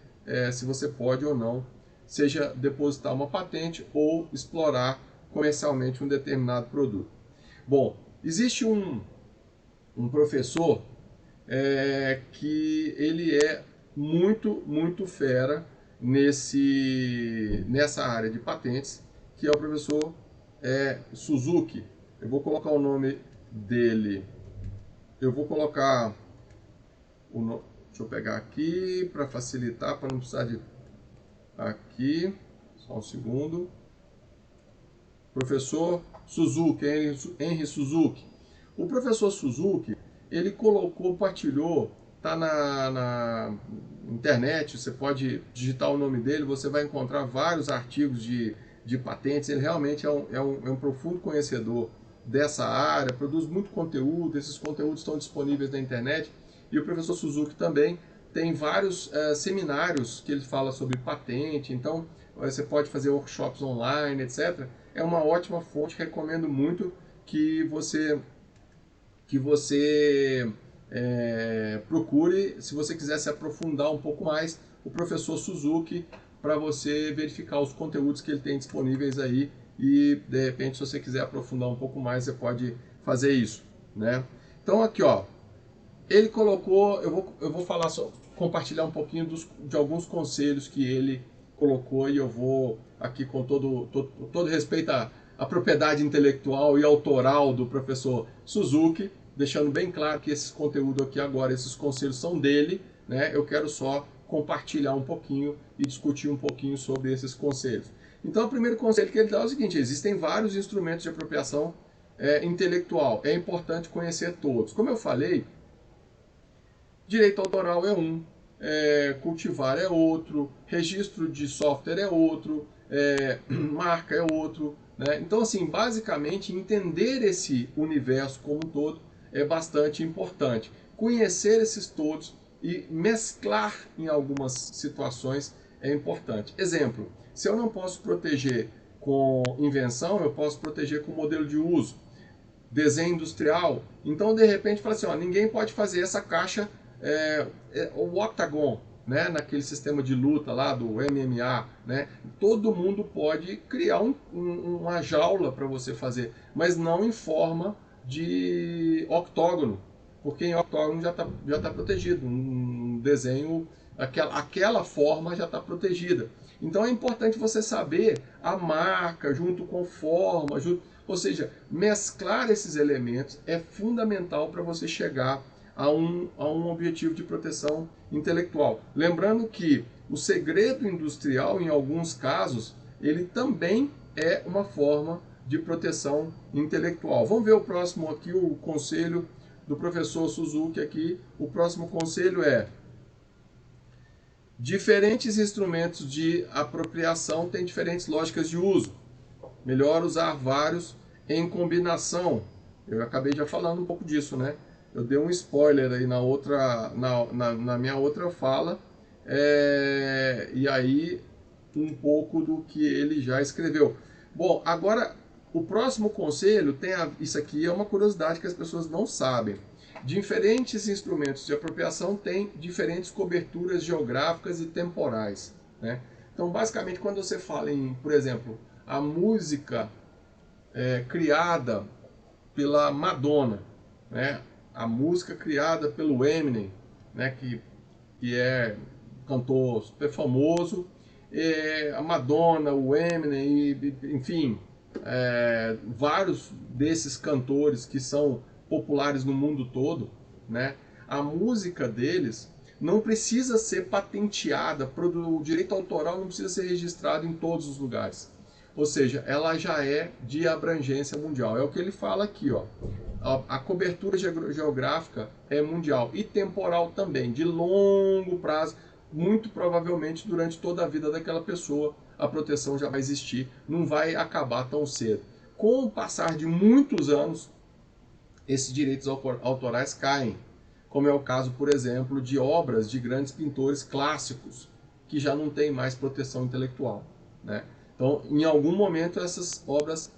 se você pode ou não, seja depositar uma patente ou explorar comercialmente um determinado produto. Bom, existe um professor que ele é muito fera nessa área de patentes, que é o professor Suzuki. Eu vou colocar o nome dele. Eu vou colocar deixa eu pegar aqui para facilitar, para não precisar de aqui, só um segundo. Professor Suzuki, Henry Suzuki. O professor Suzuki, ele compartilhou, tá na internet, você pode digitar o nome dele, você vai encontrar vários artigos de patentes. Ele realmente é um profundo conhecedor dessa área, produz muito conteúdo, esses conteúdos estão disponíveis na internet, e o professor Suzuki também tem vários seminários que ele fala sobre patente, então você pode fazer workshops online, etc. É uma ótima fonte, recomendo muito que você procure, se você quiser se aprofundar um pouco mais, o professor Suzuki, para você verificar os conteúdos que ele tem disponíveis aí e, de repente, se você quiser aprofundar um pouco mais, você pode fazer isso, né? Então, aqui, ó, ele colocou, eu vou falar compartilhar um pouquinho de alguns conselhos que ele colocou, e eu vou aqui com todo respeito à propriedade intelectual e autoral do professor Suzuki, deixando bem claro que esse conteúdo aqui agora, esses conselhos são dele, né? Eu quero só compartilhar um pouquinho e discutir um pouquinho sobre esses conselhos. Então, o primeiro conselho que ele dá é o seguinte: existem vários instrumentos de apropriação intelectual. É importante conhecer todos. Como eu falei, direito autoral é um, cultivar é outro, registro de software é outro, marca é outro, né? Então, assim, basicamente, entender esse universo como um todo é bastante importante. Conhecer esses todos e mesclar em algumas situações é importante. Exemplo, se eu não posso proteger com invenção, eu posso proteger com modelo de uso, desenho industrial. Então, de repente, fala assim, ó, ninguém pode fazer essa caixa, o octagon, né, naquele sistema de luta lá do MMA, né? Todo mundo pode criar uma jaula para você fazer, mas não em forma de octógono, porque em octógono já tá protegido, um desenho, aquela forma já está protegida. Então é importante você saber a marca junto com forma, ou seja, mesclar esses elementos é fundamental para você chegar a um objetivo de proteção intelectual. Lembrando que o segredo industrial, em alguns casos, ele também é uma forma de proteção intelectual. Vamos ver o próximo aqui, o conselho do professor Suzuki aqui. O próximo conselho é: diferentes instrumentos de apropriação têm diferentes lógicas de uso. Melhor usar vários em combinação. Eu acabei já falando um pouco disso, né? Eu dei um spoiler aí na minha outra fala, e aí um pouco do que ele já escreveu. Bom, agora o próximo conselho isso aqui é uma curiosidade que as pessoas não sabem. Diferentes instrumentos de apropriação têm diferentes coberturas geográficas e temporais, né? Então, basicamente, quando você fala em, por exemplo, a música criada pela Madonna, né? A música criada pelo Eminem, né? que é cantor super famoso, a Madonna, o Eminem, enfim, vários desses cantores que são populares no mundo todo, né? A música deles não precisa ser patenteada, o direito autoral não precisa ser registrado em todos os lugares. Ou seja, ela já é de abrangência mundial. É o que ele fala aqui, ó. A cobertura geográfica é mundial e temporal também, de longo prazo. Muito provavelmente durante toda a vida daquela pessoa a proteção já vai existir, não vai acabar tão cedo. Com o passar de muitos anos, esses direitos autorais caem, como é o caso, por exemplo, de obras de grandes pintores clássicos, que já não tem mais proteção intelectual, né? Então, em algum momento, essas obras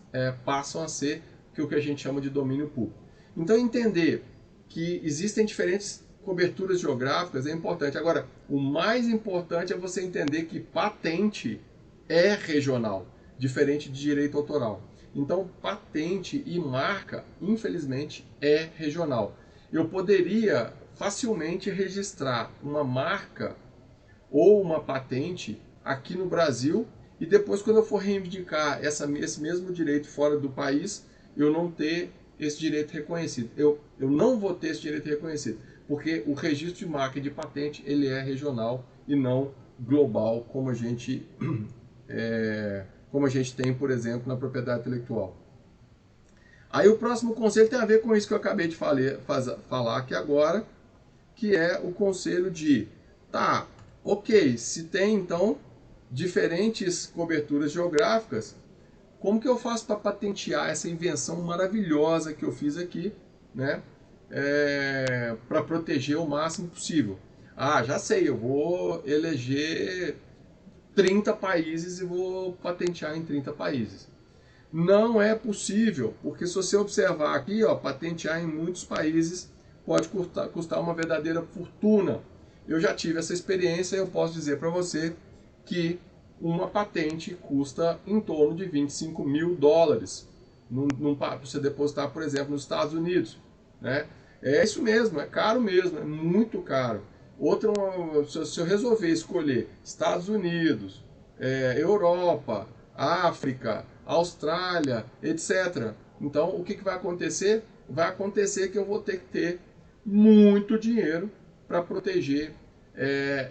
passam a ser o que a gente chama de domínio público. Então, entender que existem diferentes coberturas geográficas é importante. Agora, o mais importante é você entender que patente é regional, diferente de direito autoral. Então, patente e marca, infelizmente, é regional. Eu poderia facilmente registrar uma marca ou uma patente aqui no Brasil e depois, quando eu for reivindicar esse mesmo direito fora do país, eu não ter esse direito reconhecido. Eu não vou ter esse direito reconhecido, porque o registro de marca e de patente ele é regional e não global, como a gente tem, por exemplo, na propriedade intelectual. Aí o próximo conselho tem a ver com isso que eu acabei de falar aqui agora, que é o conselho de, tá, ok, se tem então diferentes coberturas geográficas, como que eu faço para patentear essa invenção maravilhosa que eu fiz aqui, né? Para proteger o máximo possível. Ah, já sei, eu vou eleger 30 países e vou patentear em 30 países. Não é possível, porque se você observar aqui, ó, patentear em muitos países pode custar uma verdadeira fortuna. Eu já tive essa experiência e eu posso dizer para você que uma patente custa em torno de 25 mil dólares para você depositar, por exemplo, nos Estados Unidos, né? É isso mesmo, é caro mesmo, é muito caro. Se eu resolver escolher Estados Unidos, Europa, África, Austrália, etc. Então, o que vai acontecer? Vai acontecer que eu vou ter que ter muito dinheiro para proteger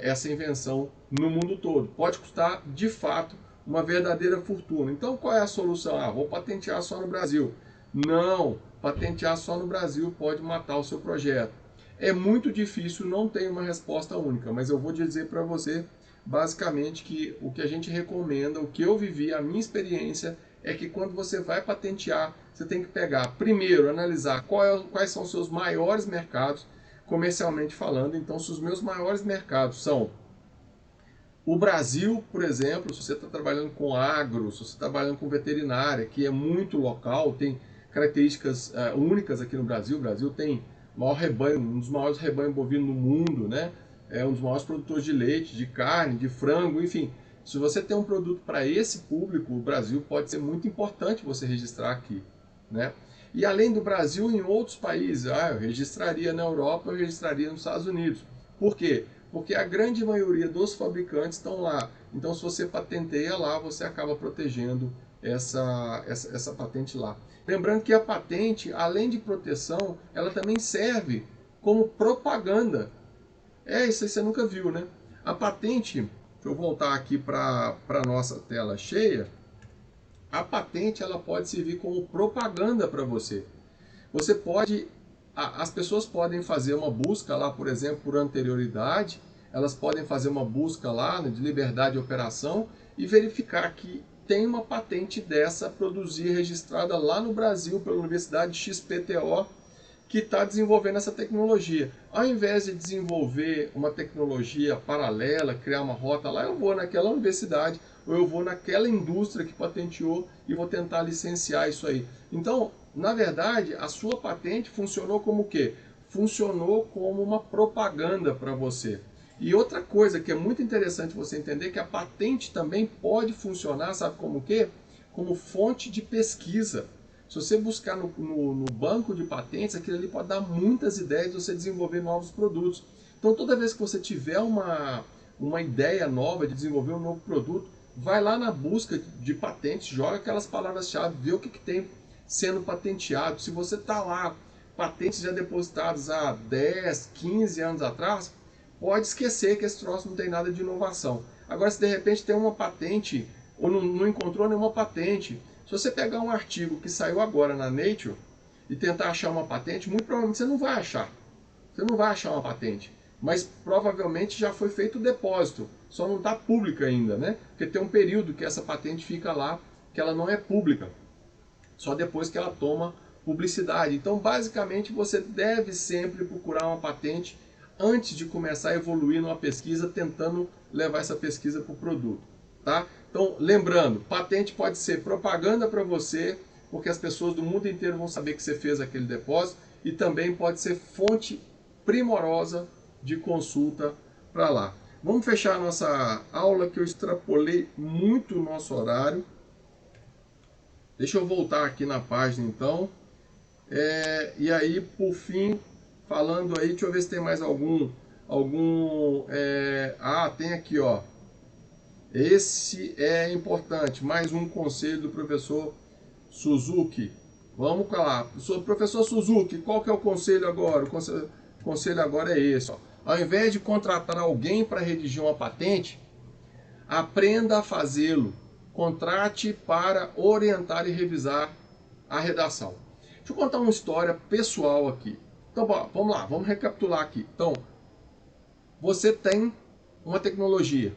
essa invenção no mundo todo. Pode custar, de fato, uma verdadeira fortuna. Então, qual é a solução? Ah, vou patentear só no Brasil. Não, patentear só no Brasil pode matar o seu projeto. É muito difícil, não tem uma resposta única, mas eu vou dizer para você, basicamente, que o que a gente recomenda, o que eu vivi, a minha experiência, é que quando você vai patentear, você tem que pegar, primeiro, analisar quais são os seus maiores mercados, comercialmente falando. Então, se os meus maiores mercados são o Brasil, por exemplo, se você está trabalhando com agro, se você está trabalhando com veterinária, que é muito local, tem características únicas aqui no Brasil. O Brasil tem maior rebanho, um dos maiores rebanhos bovinos no mundo, né? É um dos maiores produtores de leite, de carne, de frango, enfim. Se você tem um produto para esse público, o Brasil pode ser muito importante você registrar aqui, né? E além do Brasil, em outros países, eu registraria na Europa, eu registraria nos Estados Unidos. Por quê? Porque a grande maioria dos fabricantes estão lá. Então, se você patenteia lá, você acaba protegendo essa patente lá. Lembrando que a patente, além de proteção, ela também serve como propaganda. Isso aí você nunca viu, né? A patente, deixa eu voltar aqui para a nossa tela cheia. A patente ela pode servir como propaganda para você. Você pode, as pessoas podem fazer uma busca lá, por exemplo, por anterioridade, elas podem fazer uma busca lá de liberdade de operação e verificar que tem uma patente dessa produzida e registrada lá no Brasil pela Universidade XPTO, que está desenvolvendo essa tecnologia. Ao invés de desenvolver uma tecnologia paralela, criar uma rota lá, eu vou naquela universidade ou eu vou naquela indústria que patenteou e vou tentar licenciar isso aí. Então, na verdade, a sua patente funcionou como o quê? Funcionou como uma propaganda para você. E outra coisa que é muito interessante você entender é que a patente também pode funcionar, sabe como o quê? Como fonte de pesquisa. Se você buscar no banco de patentes, aquilo ali pode dar muitas ideias de você desenvolver novos produtos. Então, toda vez que você tiver uma ideia nova de desenvolver um novo produto, vai lá na busca de patentes, joga aquelas palavras-chave, vê o que tem sendo patenteado. Se você está lá, patentes já depositadas há 10, 15 anos atrás, pode esquecer que esse troço não tem nada de inovação. Agora, se de repente tem uma patente, ou não encontrou nenhuma patente, se você pegar um artigo que saiu agora na Nature e tentar achar uma patente, muito provavelmente você não vai achar. Você não vai achar uma patente. Mas provavelmente já foi feito o depósito. Só não está pública ainda, né? Porque tem um período que essa patente fica lá, que ela não é pública. Só depois que ela toma publicidade. Então, basicamente, você deve sempre procurar uma patente antes de começar a evoluir numa pesquisa, tentando levar essa pesquisa para o produto, tá? Então, lembrando, patente pode ser propaganda para você, porque as pessoas do mundo inteiro vão saber que você fez aquele depósito, e também pode ser fonte primorosa de consulta para lá. Vamos fechar a nossa aula, que eu extrapolei muito o nosso horário. Deixa eu voltar aqui na página, então. E aí, por fim, falando aí, deixa eu ver se tem mais algum... tem aqui, ó. Esse é importante. Mais um conselho do professor Suzuki. Vamos lá. Professor Suzuki, qual que é o conselho agora? O conselho agora é esse. Ó. Ao invés de contratar alguém para redigir uma patente, aprenda a fazê-lo. Contrate para orientar e revisar a redação. Deixa eu contar uma história pessoal aqui. Então, vamos lá, vamos recapitular aqui. Então, você tem uma tecnologia.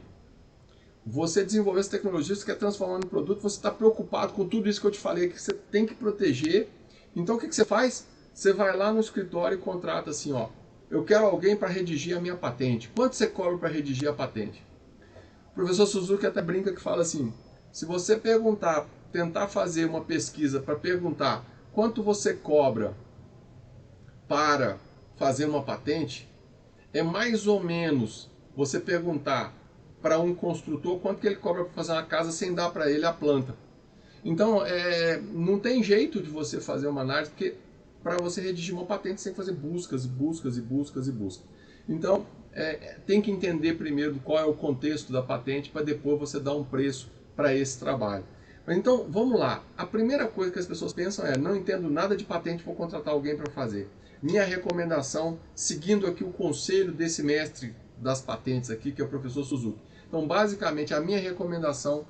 Você desenvolveu essa tecnologia, você quer transformar em produto, você está preocupado com tudo isso que eu te falei, que você tem que proteger. Então, o que você faz? Você vai lá no escritório e contrata assim, ó, eu quero alguém para redigir a minha patente. Quanto você cobra para redigir a patente? O professor Suzuki até brinca que fala assim, se você tentar fazer uma pesquisa para perguntar quanto você cobra para fazer uma patente, é mais ou menos você perguntar para um construtor quanto que ele cobra para fazer uma casa sem dar para ele a planta. Então, não tem jeito de você fazer uma análise, porque para você redigir uma patente você tem que fazer buscas, buscas e buscas e buscas. Então, tem que entender primeiro qual é o contexto da patente para depois você dar um preço para esse trabalho. Então, vamos lá. A primeira coisa que as pessoas pensam é, não entendo nada de patente, vou contratar alguém para fazer. Minha recomendação, seguindo aqui o conselho desse mestre das patentes aqui, que é o professor Suzuki. Então, basicamente, a minha recomendação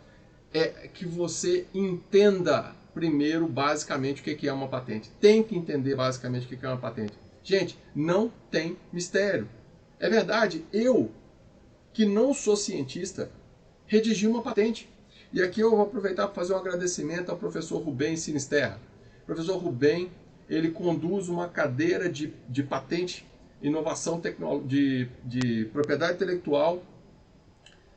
é que você entenda primeiro, basicamente, o que é uma patente. Tem que entender, basicamente, o que é uma patente. Gente, não tem mistério. É verdade, eu, que não sou cientista, redigi uma patente. E aqui eu vou aproveitar para fazer um agradecimento ao professor Rubem Sinisterra. O professor Rubem, ele conduz uma cadeira de patente, inovação de propriedade intelectual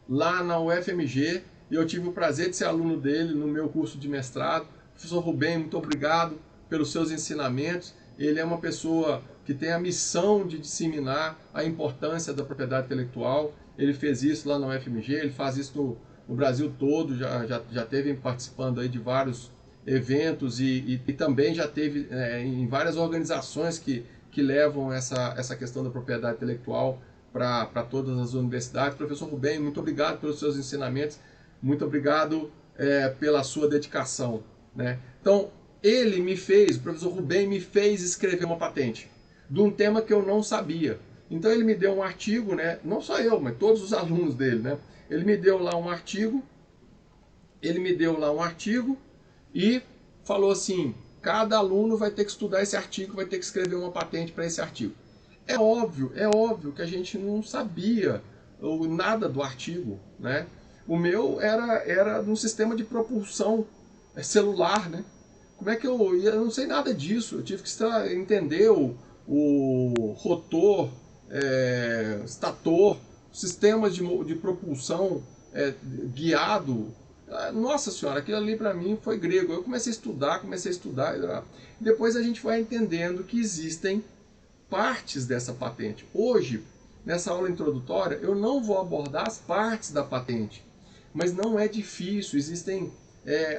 lá na UFMG, e eu tive o prazer de ser aluno dele no meu curso de mestrado. Professor Rubem, muito obrigado pelos seus ensinamentos. Ele é uma pessoa que tem a missão de disseminar a importância da propriedade intelectual. Ele fez isso lá na UFMG, ele faz isso no Brasil todo, já teve participando aí de vários eventos e também já teve em várias organizações que levam essa questão da propriedade intelectual para todas as universidades. Professor Rubem, muito obrigado pelos seus ensinamentos, muito obrigado pela sua dedicação, né? Então, o professor Rubem me fez escrever uma patente de um tema que eu não sabia. Então ele me deu um artigo, né? Não só eu, mas todos os alunos dele, né? Ele me deu lá um artigo, e falou assim: cada aluno vai ter que estudar esse artigo, vai ter que escrever uma patente para esse artigo. É óbvio que a gente não sabia nada do artigo, né? O meu era de um sistema de propulsão celular, né? Como é que eu não sei nada disso, eu tive que entender o rotor, estator, sistemas de propulsão guiado. Nossa senhora, aquilo ali para mim foi grego. Eu comecei a estudar. Depois a gente vai entendendo que existem partes dessa patente. Hoje, nessa aula introdutória, eu não vou abordar as partes da patente, mas não é difícil, existem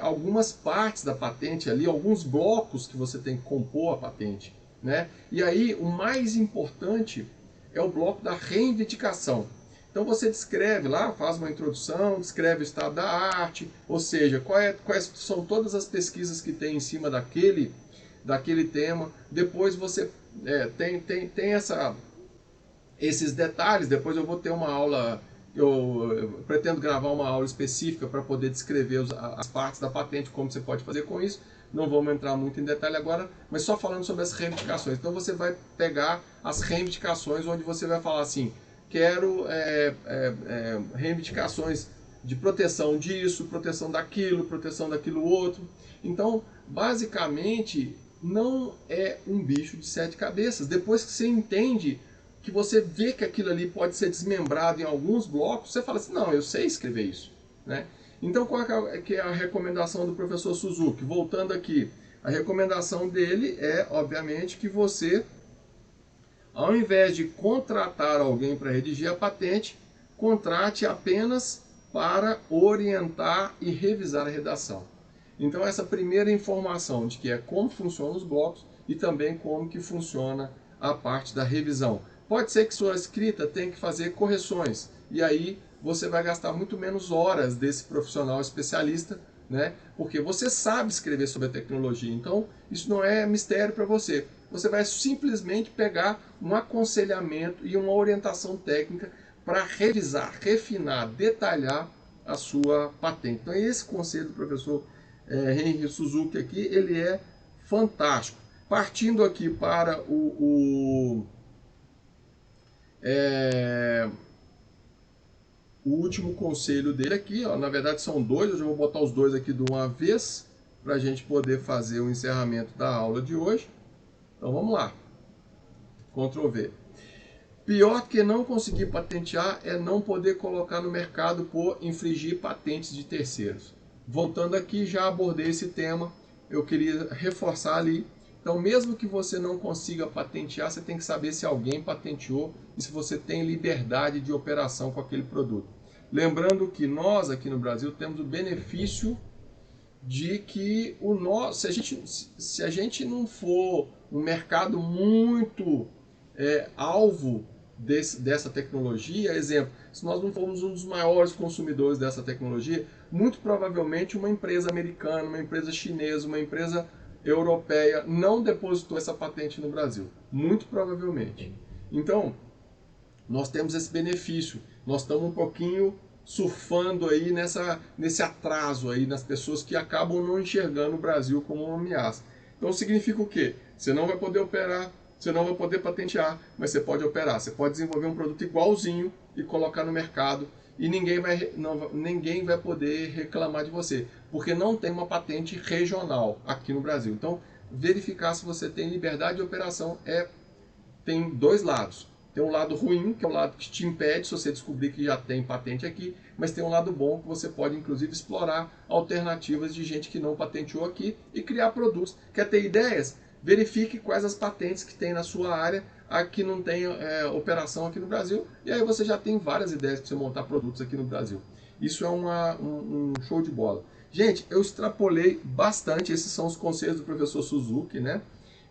algumas partes da patente ali, alguns blocos que você tem que compor a patente, né? E aí, o mais importante é o bloco da reivindicação. Então você descreve lá, faz uma introdução, descreve o estado da arte, ou seja, quais são todas as pesquisas que tem em cima daquele tema. Depois você tem esses detalhes. Depois eu vou ter uma aula, eu pretendo gravar uma aula específica para poder descrever as partes da patente, como você pode fazer com isso. Não vamos entrar muito em detalhe agora, mas só falando sobre as reivindicações. Então você vai pegar as reivindicações, onde você vai falar assim: quero reivindicações de proteção disso, proteção daquilo outro. Então, basicamente, não é um bicho de 7 cabeças. Depois que você entende, que você vê que aquilo ali pode ser desmembrado em alguns blocos, você fala assim: não, eu sei escrever isso, né? Então, qual que é a recomendação do professor Suzuki? Voltando aqui, a recomendação dele é, obviamente, que você, ao invés de contratar alguém para redigir a patente, contrate apenas para orientar e revisar a redação. Então, essa primeira informação de que é como funcionam os blocos e também como que funciona a parte da revisão. Pode ser que sua escrita tenha que fazer correções, e aí você vai gastar muito menos horas desse profissional especialista, né? Porque você sabe escrever sobre a tecnologia, então isso não é mistério para você. Você vai simplesmente pegar um aconselhamento e uma orientação técnica para revisar, refinar, detalhar a sua patente. Então esse conselho do professor Henry Suzuki aqui, ele é fantástico. Partindo aqui para o último conselho dele aqui, ó, na verdade são dois, eu já vou botar os dois aqui de uma vez, para a gente poder fazer o encerramento da aula de hoje. Então vamos lá, Ctrl V. Pior que não conseguir patentear é não poder colocar no mercado por infringir patentes de terceiros. Voltando aqui, já abordei esse tema, eu queria reforçar ali. Então, mesmo que você não consiga patentear, você tem que saber se alguém patenteou e se você tem liberdade de operação com aquele produto. Lembrando que nós aqui no Brasil temos o benefício de que se a gente não for um mercado muito alvo dessa tecnologia, exemplo, se nós não formos um dos maiores consumidores dessa tecnologia, muito provavelmente uma empresa americana, uma empresa chinesa, uma empresa europeia não depositou essa patente no Brasil, muito provavelmente. Então, nós temos esse benefício, nós estamos um pouquinho surfando aí nesse atraso aí nas pessoas que acabam não enxergando o Brasil como uma ameaça. Então significa o quê? Você não vai poder operar, você não vai poder patentear, mas você pode operar, você pode desenvolver um produto igualzinho e colocar no mercado e ninguém vai poder reclamar de você, porque não tem uma patente regional aqui no Brasil. Então, verificar se você tem liberdade de operação tem dois lados. Tem um lado ruim, que é o lado que te impede se você descobrir que já tem patente aqui, mas tem um lado bom que você pode inclusive explorar alternativas de gente que não patenteou aqui e criar produtos. Quer ter ideias? Verifique quais as patentes que tem na sua área, que não tem operação aqui no Brasil, e aí você já tem várias ideias para você montar produtos aqui no Brasil. Isso é um show de bola. Gente, eu extrapolei bastante, esses são os conselhos do professor Suzuki, né?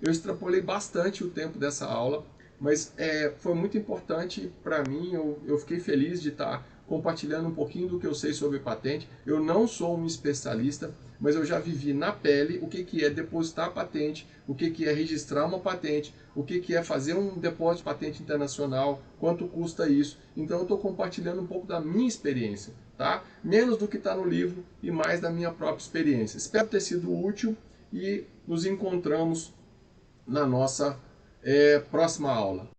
Eu extrapolei bastante o tempo dessa aula, mas foi muito importante para mim, eu fiquei feliz de estar compartilhando um pouquinho do que eu sei sobre patente. Eu não sou um especialista, mas eu já vivi na pele o que é depositar patente, o que é registrar uma patente, o que é fazer um depósito de patente internacional, quanto custa isso. Então eu estou compartilhando um pouco da minha experiência, tá? Menos do que está no livro e mais da minha própria experiência. Espero ter sido útil e nos encontramos na nossa próxima aula.